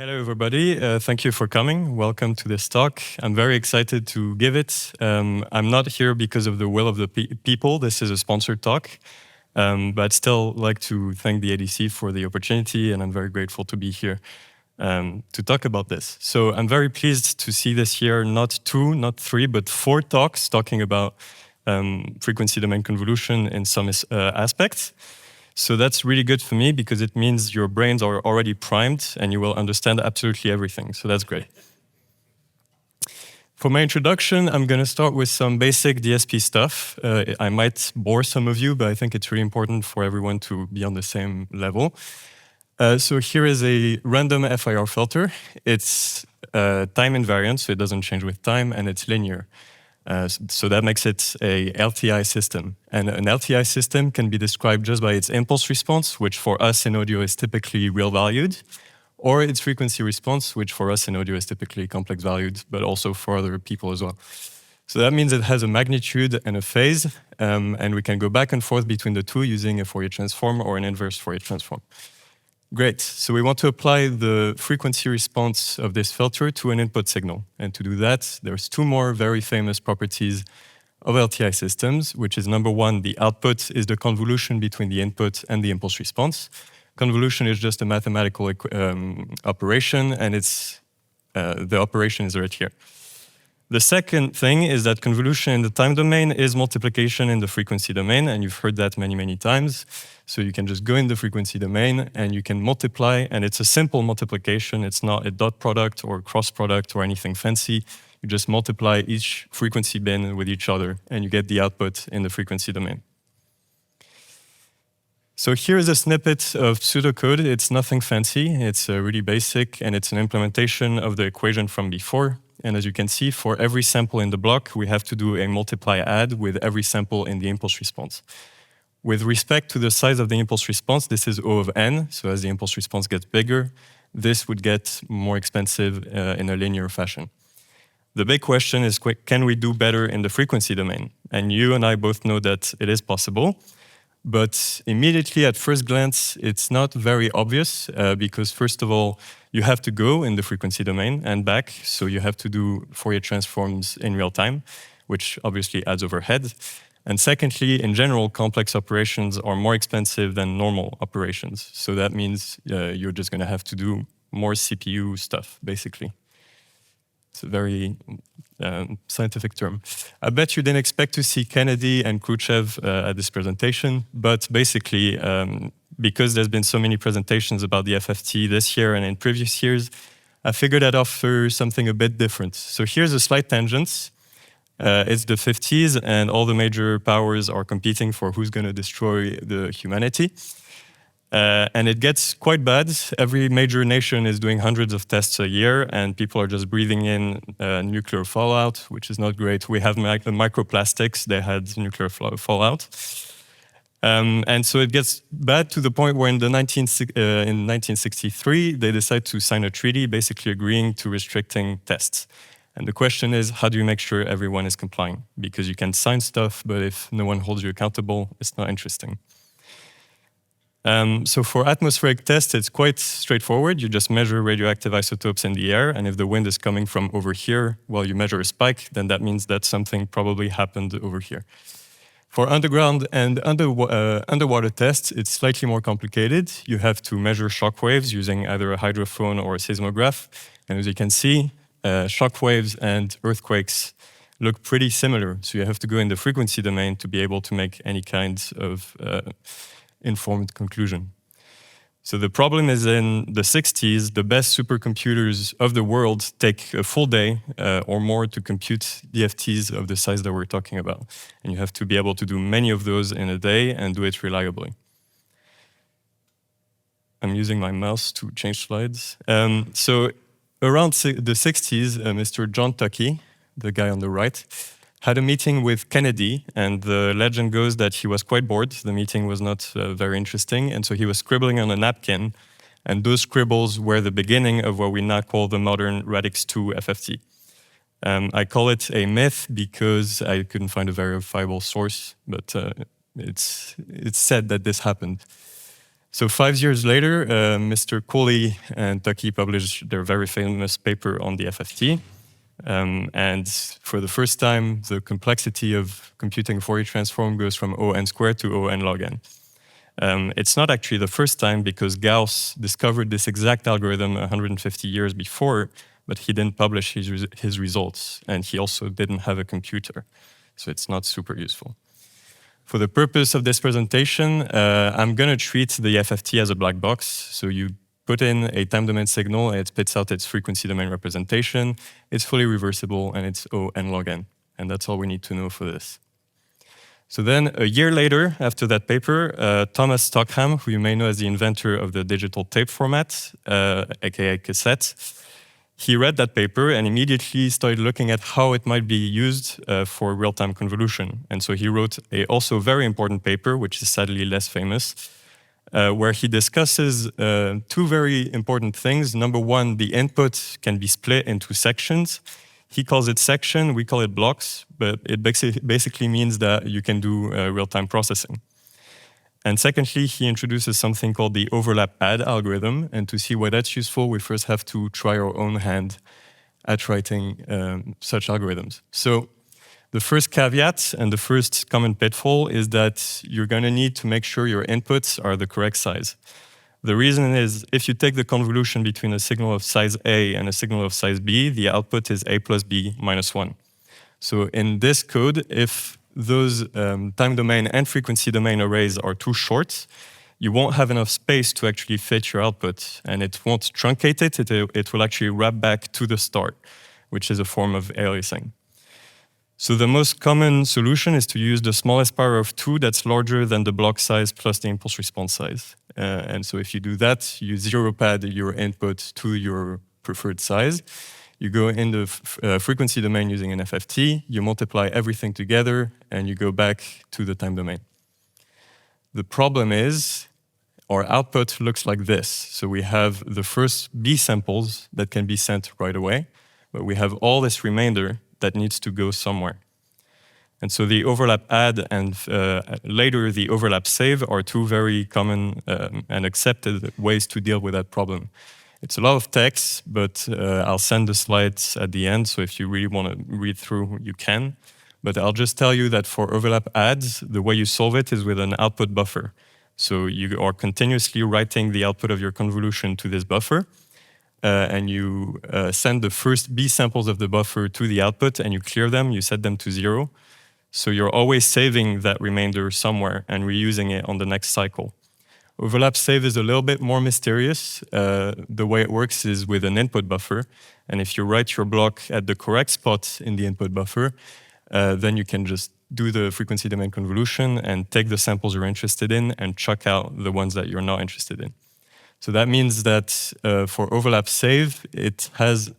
Hello, everybody. Thank you for coming. Welcome to this talk. I'm very excited to give it. I'm not here because of the will of the people. This is a sponsored talk. But I'd still like to thank the ADC for the opportunity, and I'm very grateful to be here to talk about this. So I'm very pleased to see this year not 2, not 3, but 4 talks talking about frequency domain convolution in some aspects. So that's really good for me because it means your brains are already primed and you will understand absolutely everything. So that's great. For my introduction, I'm going to start with some basic DSP stuff. I might bore some of you, but I think it's really important for everyone to be on the same level. So here is a random FIR filter. It's time invariant, so it doesn't change with time, and it's linear. So that makes it a LTI system. And an LTI system can be described just by its impulse response, which for us in audio is typically real valued, or its frequency response, which for us in audio is typically complex valued, but also for other people as well. So that means it has a magnitude and a phase, and we can go back and forth between the two using a Fourier transform or an inverse Fourier transform. Great, so we want to apply the frequency response of this filter to an input signal. And to do that, there's 2 more very famous properties of LTI systems, which is number 1, the output is the convolution between the input and the impulse response. Convolution is just a mathematical operation, and the operation is right here. The second thing is that convolution in the time domain is multiplication in the frequency domain, and you've heard that many, many times. So you can just go in the frequency domain and you can multiply, and it's a simple multiplication. It's not a dot product or cross product or anything fancy. You just multiply each frequency bin with each other, and you get the output in the frequency domain. So here's a snippet of pseudocode. It's nothing fancy. It's really basic, and it's an implementation of the equation from before. And as you can see, for every sample in the block, we have to do a multiply add with every sample in the impulse response. With respect to the size of the impulse response, this is O of n. So as the impulse response gets bigger, this would get more expensive in a linear fashion. The big question is, can we do better in the frequency domain? And you and I both know that it is possible. But immediately at first glance, it's not very obvious because first of all, you have to go in the frequency domain and back. So you have to do Fourier transforms in real time, which obviously adds overhead. And secondly, in general, complex operations are more expensive than normal operations. So that means you're just going to have to do more CPU stuff, basically. It's a very scientific term. I bet you didn't expect to see Kennedy and Khrushchev at this presentation, but basically, because there's been so many presentations about the FFT this year and in previous years, I figured I'd offer something a bit different. So here's a slight tangent. It's the 50s, and all the major powers are competing for who's going to destroy the humanity. And it gets quite bad. Every major nation is doing hundreds of tests a year, and people are just breathing in nuclear fallout, which is not great. We have microplastics. They had nuclear fallout. And so it gets bad to the point where in 1963, they decide to sign a treaty basically agreeing to restricting tests. And the question is, how do you make sure everyone is complying? Because you can sign stuff, but if no one holds you accountable, it's not interesting. So for atmospheric tests, it's quite straightforward. You just measure radioactive isotopes in the air, and if the wind is coming from over here while you measure a spike, then that means that something probably happened over here. For underground and underwater tests, it's slightly more complicated. You have to measure shock waves using either a hydrophone or a seismograph. And as you can see, shock waves and earthquakes look pretty similar. So you have to go in the frequency domain to be able to make any kind of informed conclusion. So the problem is in the 60s, the best supercomputers of the world take a full day or more to compute DFTs of the size that we're talking about. And you have to be able to do many of those in a day and do it reliably. I'm using my mouse to change slides. So around the 60s, Mr. John Tuckey, the guy on the right, had a meeting with Kennedy, and the legend goes that he was quite bored. The meeting was not very interesting, and so he was scribbling on a napkin, and those scribbles were the beginning of what we now call the modern Radix 2 FFT. I call it a myth because I couldn't find a verifiable source, but it's said that this happened. So 5 years later, Mr. Cooley and Tuckey published their very famous paper on the FFT. And for the first time, the complexity of computing a Fourier transform goes from O(n) squared to O(n) log n. It's not actually the first time because Gauss discovered this exact algorithm 150 years before, but he didn't publish his results, and he also didn't have a computer. So it's not super useful. For the purpose of this presentation, I'm going to treat the FFT as a black box. So you put in a time domain signal, and it spits out its frequency domain representation. It's fully reversible, and it's O(n) log n. And that's all we need to know for this. So then a year later, after that paper, Thomas Stockham, who you may know as the inventor of the digital tape format, aka cassette, he read that paper and immediately started looking at how it might be used for real-time convolution. And so he wrote a also very important paper, which is sadly less famous, where he discusses two very important things. Number one, the input can be split into sections. He calls it section, we call it blocks, but it basically means that you can do real-time processing. And secondly, he introduces something called the overlap add algorithm. And to see why that's useful, we first have to try our own hand at writing such algorithms. So the first caveat and the first common pitfall is that you're going to need to make sure your inputs are the correct size. The reason is if you take the convolution between a signal of size A and a signal of size B, the output is A plus B minus 1. So in this code, if those time domain and frequency domain arrays are too short, you won't have enough space to actually fit your output, and it won't truncate it. It will actually wrap back to the start, which is a form of aliasing. So the most common solution is to use the smallest power of 2 that's larger than the block size plus the impulse response size. And so if you do that, you zero pad your input to your preferred size. You go in the frequency domain using an FFT, you multiply everything together, and you go back to the time domain. The problem is our output looks like this. So we have the first B samples that can be sent right away, but we have all this remainder that needs to go somewhere. And so the overlap add and later the overlap save are two very common and accepted ways to deal with that problem. It's a lot of text, but I'll send the slides at the end, so if you really want to read through, you can. But I'll just tell you that for overlap adds, the way you solve it is with an output buffer. So you are continuously writing the output of your convolution to this buffer, and you send the first B samples of the buffer to the output, and you clear them, you set them to 0. So you're always saving that remainder somewhere and reusing it on the next cycle. Overlap save is a little bit more mysterious. The way it works is with an input buffer. And if you write your block at the correct spot in the input buffer, then you can just do the frequency domain convolution and take the samples you're interested in and chuck out the ones that you're not interested in. So that means that for overlap save, it has,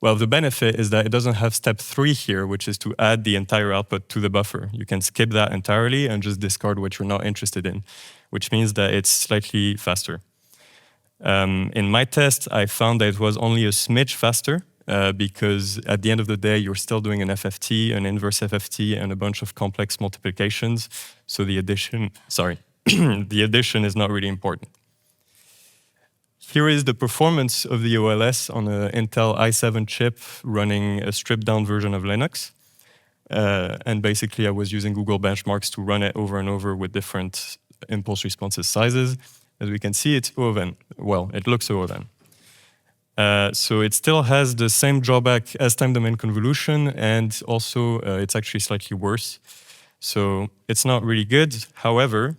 well, the benefit is that it doesn't have step 3 here, which is to add the entire output to the buffer. You can skip that entirely and just discard what you're not interested in, which means that it's slightly faster. In my test, I found that it was only a smidge faster because at the end of the day, you're still doing an FFT, an inverse FFT, and a bunch of complex multiplications. So the addition, the addition is not really important. Here is the performance of the OLS on an Intel i7 chip running a stripped-down version of Linux. And basically, I was using Google benchmarks to run it over and over with different impulse responses sizes. As we can see, it's O of n. Well, it looks O of n. So it still has the same drawback as time domain convolution, and also it's actually slightly worse. So it's not really good. However,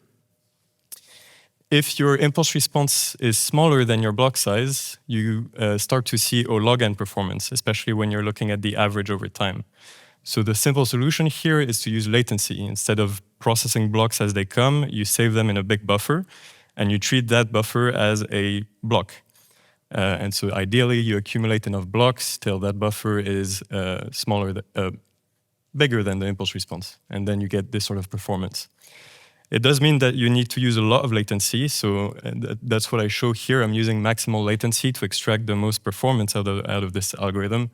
if your impulse response is smaller than your block size, you start to see O log n performance, especially when you're looking at the average over time. So the simple solution here is to use latency. Instead of processing blocks as they come, you save them in a big buffer, and you treat that buffer as a block. And so ideally, you accumulate enough blocks till that buffer is bigger than the impulse response, and then you get this sort of performance. It does mean that you need to use a lot of latency, so that's what I show here. I'm using maximal latency to extract the most performance out of this algorithm.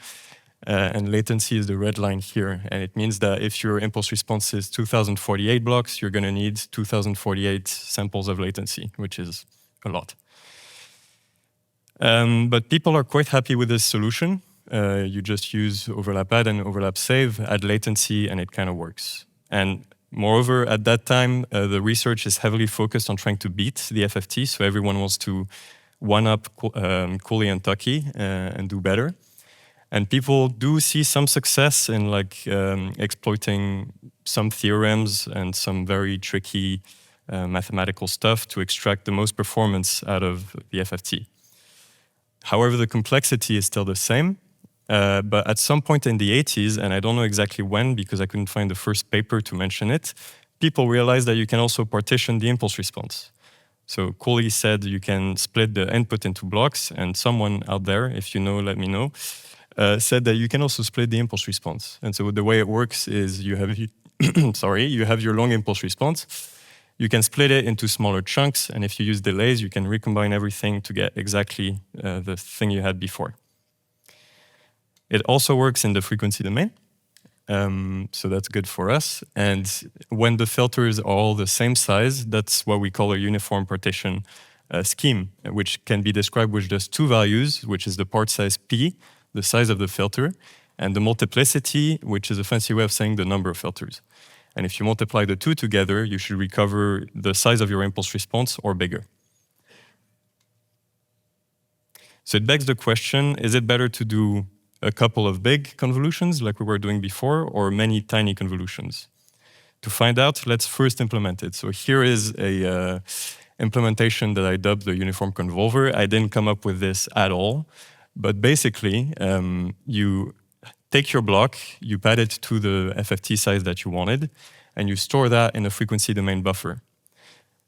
and latency is the red line here. And it means that if your impulse response is 2048 blocks, you're going to need 2048 samples of latency, which is a lot. But people are quite happy with this solution. You just use overlap add and overlap save, add latency, and it kind of works. And moreover, at that time, the research is heavily focused on trying to beat the FFT. So everyone wants to one-up Cooley and Tuckey and do better. And people do see some success in like exploiting some theorems and some very tricky mathematical stuff to extract the most performance out of the FFT. However, the complexity is still the same. But at some point in the 80s, and I don't know exactly when because I couldn't find the first paper to mention it, people realized that you can also partition the impulse response. So Cooley said you can split the input into blocks, and someone out there, if you know, let me know, said that you can also split the impulse response. And so the way it works is you have, you have your long impulse response. You can split it into smaller chunks, and if you use delays, you can recombine everything to get exactly the thing you had before. It also works in the frequency domain, so that's good for us. And when the filters are all the same size, that's what we call a uniform partition scheme, which can be described with just two values, which is the part size P, the size of the filter, and the multiplicity, which is a fancy way of saying the number of filters. And if you multiply the two together, you should recover the size of your impulse response or bigger. So it begs the question, is it better to do a couple of big convolutions like we were doing before, or many tiny convolutions? To find out, let's first implement it. So here is a implementation that I dubbed the uniform convolver. I didn't come up with this at all, but basically, you take your block, you pad it to the FFT size that you wanted, and you store that in a frequency domain buffer.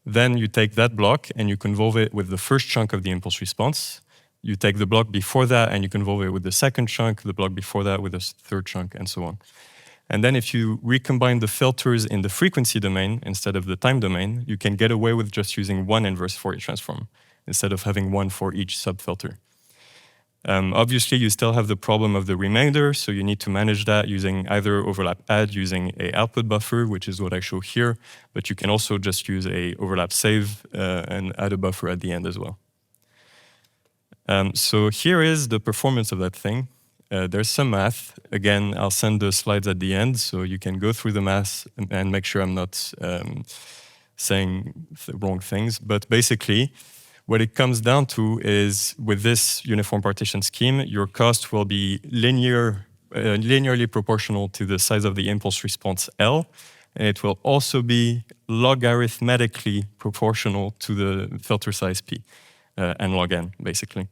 Then you take that block and you convolve it with the first chunk of the impulse response. You take the block before that and you convolve it with the second chunk, the block before that with the third chunk, and so on. And then if you recombine the filters in the frequency domain instead of the time domain, you can get away with just using one inverse Fourier transform instead of having one for each subfilter. Obviously, you still have the problem of the remainder, so you need to manage that using either overlap add using a output buffer, which is what I show here, but you can also just use a overlap save and add a buffer at the end as well. So here is the performance of that thing. There's some math. Again, I'll send the slides at the end, so you can go through the math and make sure I'm not saying the wrong things. But basically, what it comes down to is with this uniform partition scheme, your cost will be linearly proportional to the size of the impulse response L. And it will also be logarithmetically proportional to the filter size P, and log n, basically.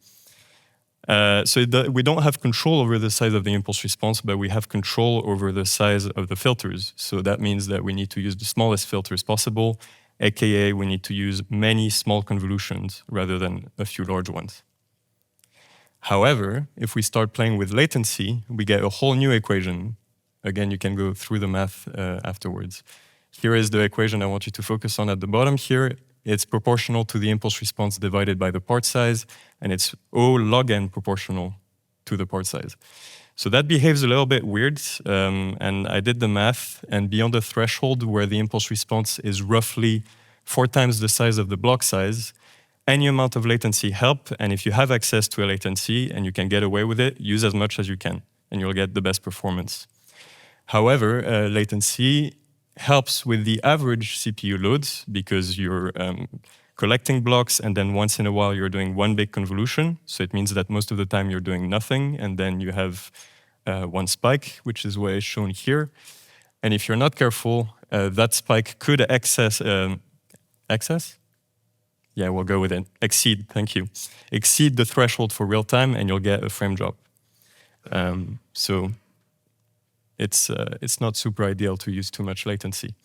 We don't have control over the size of the impulse response, but we have control over the size of the filters. So that means that we need to use the smallest filters possible, aka we need to use many small convolutions rather than a few large ones. However, if we start playing with latency, we get a whole new equation. Again, you can go through the math afterwards. Here is the equation I want you to focus on at the bottom here. It's proportional to the impulse response divided by the part size, and it's O log n proportional to the part size. So that behaves a little bit weird, and I did the math, and beyond the threshold where the impulse response is roughly 4 times the size of the block size, any amount of latency help, and if you have access to a latency and you can get away with it, use as much as you can, and you'll get the best performance. However, latency helps with the average CPU loads because you're collecting blocks, and then once in a while you're doing one big convolution. So it means that most of the time you're doing nothing, and then you have one spike, which is what is shown here. And if you're not careful, that spike could excess? Yeah, we'll go with it. Exceed, thank you. Exceed the threshold for real time, and you'll get a frame drop. So it's not super ideal to use too much latency.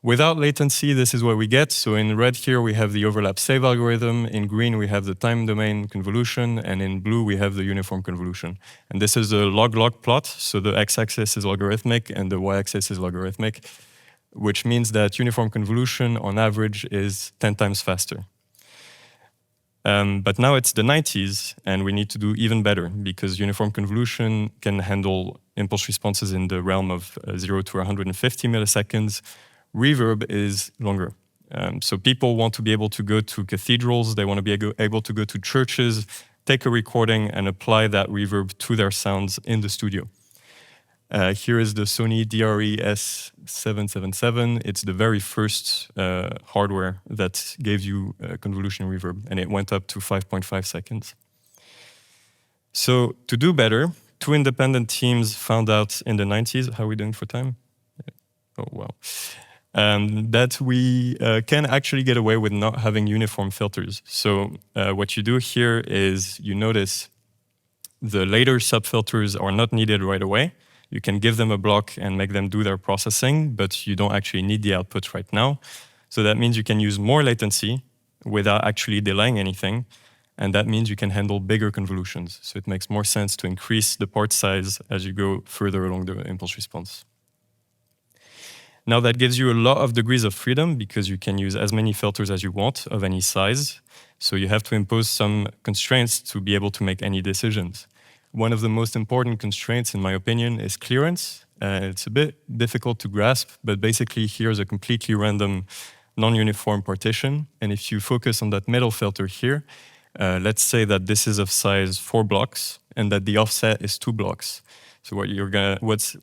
Without latency, this is what we get. So in red here, we have the overlap save algorithm. In green, we have the time domain convolution. And in blue, we have the uniform convolution. And this is a log-log plot. So the x-axis is logarithmic and the y-axis is logarithmic, which means that uniform convolution on average is 10 times faster. But now it's the 90s, and we need to do even better, because uniform convolution can handle impulse responses in the realm of 0 to 150 milliseconds. Reverb is longer. So people want to be able to go to cathedrals, they want to be able to go to churches, take a recording, and apply that reverb to their sounds in the studio. Here is the Sony DRE S777. It's the very first hardware that gave you convolution reverb, and it went up to 5.5 seconds. So to do better, two independent teams found out in the 90s, how are we doing for time? Oh, wow. That we can actually get away with not having uniform filters. So what you do here is you notice the later subfilters are not needed right away. You can give them a block and make them do their processing, but you don't actually need the output right now. So that means you can use more latency without actually delaying anything. And that means you can handle bigger convolutions. So it makes more sense to increase the part size as you go further along the impulse response. Now that gives you a lot of degrees of freedom because you can use as many filters as you want of any size. So you have to impose some constraints to be able to make any decisions. One of the most important constraints, in my opinion, is clearance. It's a bit difficult to grasp, but basically here's a completely random non-uniform partition. And if you focus on that middle filter here, let's say that this is of size 4 blocks and that the offset is 2 blocks. So what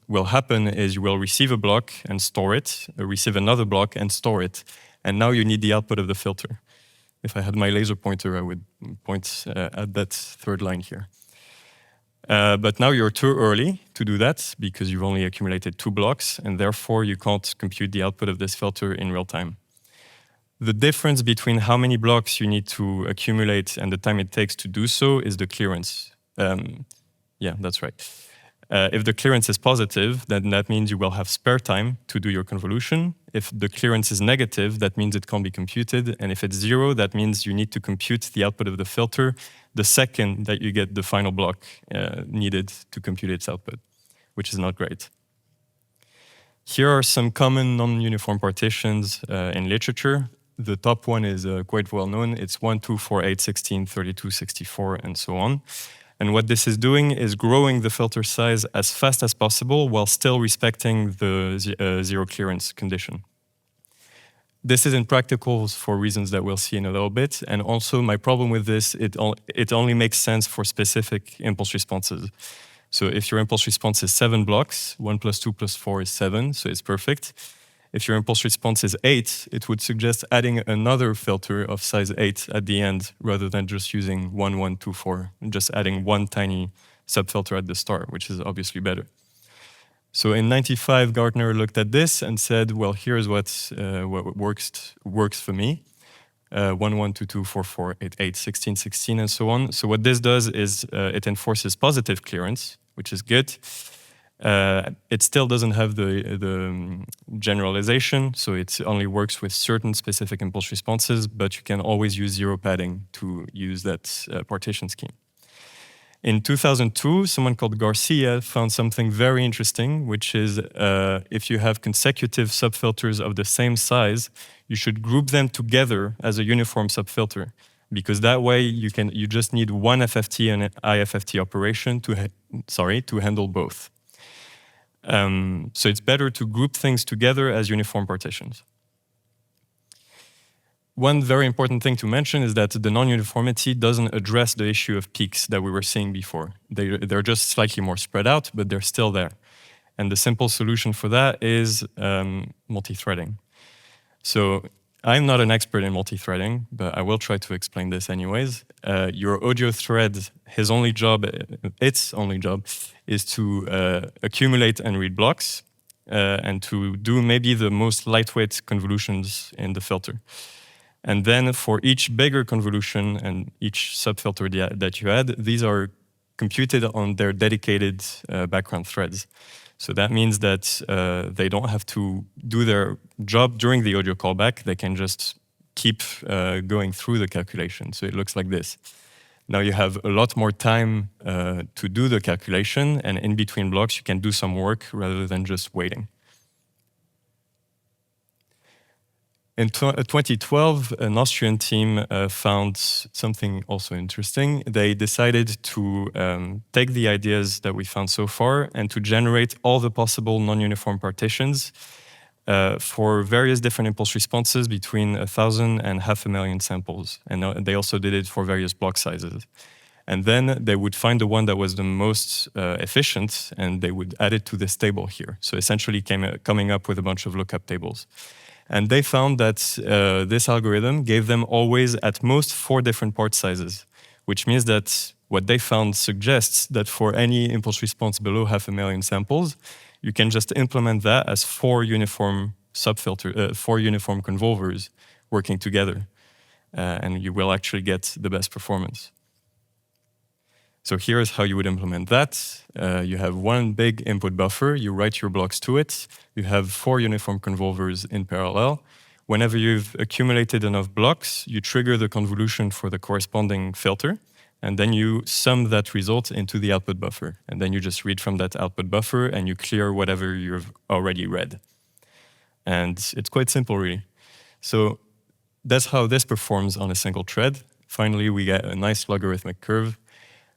will happen is you will receive a block and store it, receive another block and store it. And now you need the output of the filter. If I had my laser pointer, I would point at that third line here. But now you're too early to do that because you've only accumulated 2 blocks, and therefore you can't compute the output of this filter in real time. The difference between how many blocks you need to accumulate and the time it takes to do so is the clearance. Yeah, that's right. If the clearance is positive, then that means you will have spare time to do your convolution. If the clearance is negative, that means it can't be computed. And if it's 0, that means you need to compute the output of the filter the second that you get the final block needed to compute its output, which is not great. Here are some common non-uniform partitions in literature. The top one is quite well known. It's 1, 2, 4, 8, 16, 32, 64, and so on. And what this is doing is growing the filter size as fast as possible while still respecting the 0 clearance condition. This is impractical for reasons that we'll see in a little bit. And also my problem with this, it only makes sense for specific impulse responses. So if your impulse response is 7 blocks, 1 plus 2 plus 4 is 7, so it's perfect. If your impulse response is 8, it would suggest adding another filter of size 8 at the end, rather than just using 1, 1, 2, 4, and just adding one tiny subfilter at the start, which is obviously better. So in '95, Gartner looked at this and said, well, here's what works for me. 1, 1, 2, 2, 4, 4, 8, 8, 16, 16, and so on. So what this does is it enforces positive clearance, which is good. It still doesn't have the generalization, so it only works with certain specific impulse responses, but you can always use 0 padding to use that partition scheme. In 2002, someone called Garcia found something very interesting, which is if you have consecutive subfilters of the same size, you should group them together as a uniform subfilter, because that way you just need one FFT and an IFFT operation to handle both. So it's better to group things together as uniform partitions. One very important thing to mention is that the non-uniformity doesn't address the issue of peaks that we were seeing before. They're just slightly more spread out, but they're still there. And the simple solution for that is multi-threading. So I'm not an expert in multi-threading, but I will try to explain this anyways. Your audio thread, its only job is to accumulate and read blocks and to do maybe the most lightweight convolutions in the filter. And then for each bigger convolution and each subfilter that you add, these are computed on their dedicated background threads. So that means that they don't have to do their job during the audio callback. They can just keep going through the calculation. So it looks like this. Now you have a lot more time to do the calculation, and in between blocks you can do some work rather than just waiting. In 2012, an Austrian team found something also interesting. They decided to take the ideas that we found so far and to generate all the possible non-uniform partitions for various different impulse responses between 1,000 and 500,000 samples. And they also did it for various block sizes. And then they would find the one that was the most efficient, and they would add it to this table here. So essentially coming up with a bunch of lookup tables. And they found that this algorithm gave them always at most 4 different part sizes, which means that what they found suggests that for any impulse response below 500,000 samples, you can just implement that as 4 uniform subfilter, 4 uniform convolvers working together, and you will actually get the best performance. So here's how you would implement that. You have one big input buffer, you write your blocks to it, you have 4 uniform convolvers in parallel. Whenever you've accumulated enough blocks, you trigger the convolution for the corresponding filter, and then you sum that result into the output buffer. And then you just read from that output buffer and you clear whatever you've already read. And it's quite simple, really. So that's how this performs on a single thread. Finally, we get a nice logarithmic curve.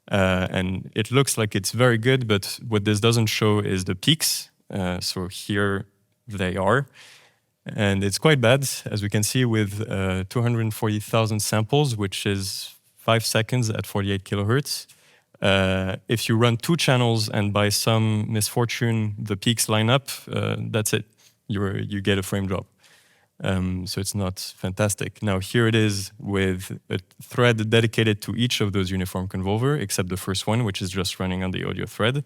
And it looks like it's very good, but what this doesn't show is the peaks. So here they are. And it's quite bad, as we can see, with 240,000 samples, which is 5 seconds at 48 kilohertz. If you run 2 channels and by some misfortune the peaks line up, that's it. You get a frame drop. So it's not fantastic. Now here it is with a thread dedicated to each of those uniform convolver, except the first one, which is just running on the audio thread.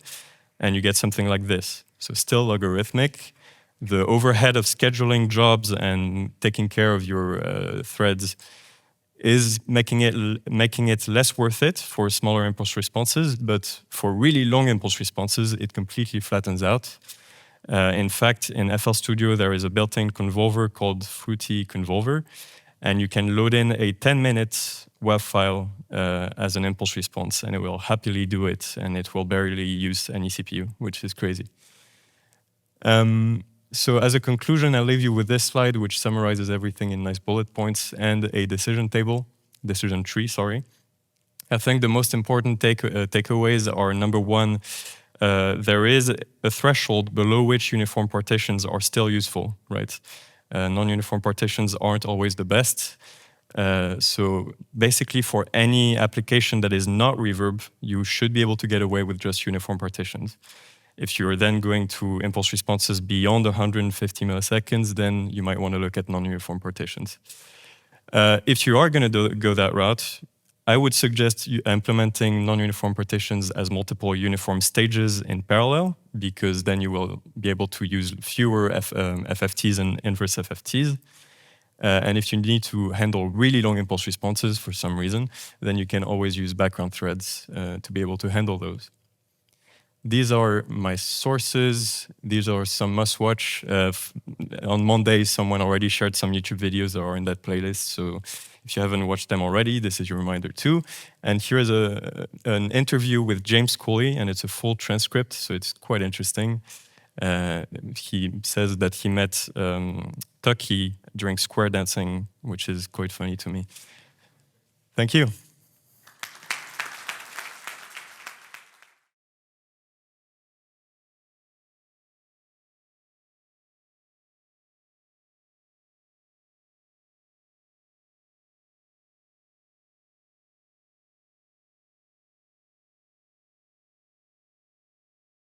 And you get something like this. So still logarithmic. The overhead of scheduling jobs and taking care of your threads is making it less worth it for smaller impulse responses, but for really long impulse responses, it completely flattens out. In fact, in FL Studio, there is a built-in convolver called FFT Convolver, and you can load in a 10-minute WAV file as an impulse response, and it will happily do it, and it will barely use any CPU, which is crazy. So as a conclusion, I'll leave you with this slide, which summarizes everything in nice bullet points and a decision tree, sorry. I think the most important takeaways are, number one, there is a threshold below which uniform partitions are still useful, right? Non-uniform partitions aren't always the best. So basically for any application that is not reverb, you should be able to get away with just uniform partitions. If you're then going to impulse responses beyond 150 milliseconds, then you might want to look at non-uniform partitions. If you are going to go that route, I would suggest implementing non-uniform partitions as multiple uniform stages in parallel, because then you will be able to use fewer FFTs and inverse FFTs. And if you need to handle really long impulse responses for some reason, then you can always use background threads to be able to handle those. These are my sources. These are some must-watch. On Monday, someone already shared some YouTube videos that are in that playlist. So if you haven't watched them already, this is your reminder too. And here's an interview with James Cooley, and it's a full transcript, so it's quite interesting. He says that he met Tuckey during square dancing, which is quite funny to me. Thank you.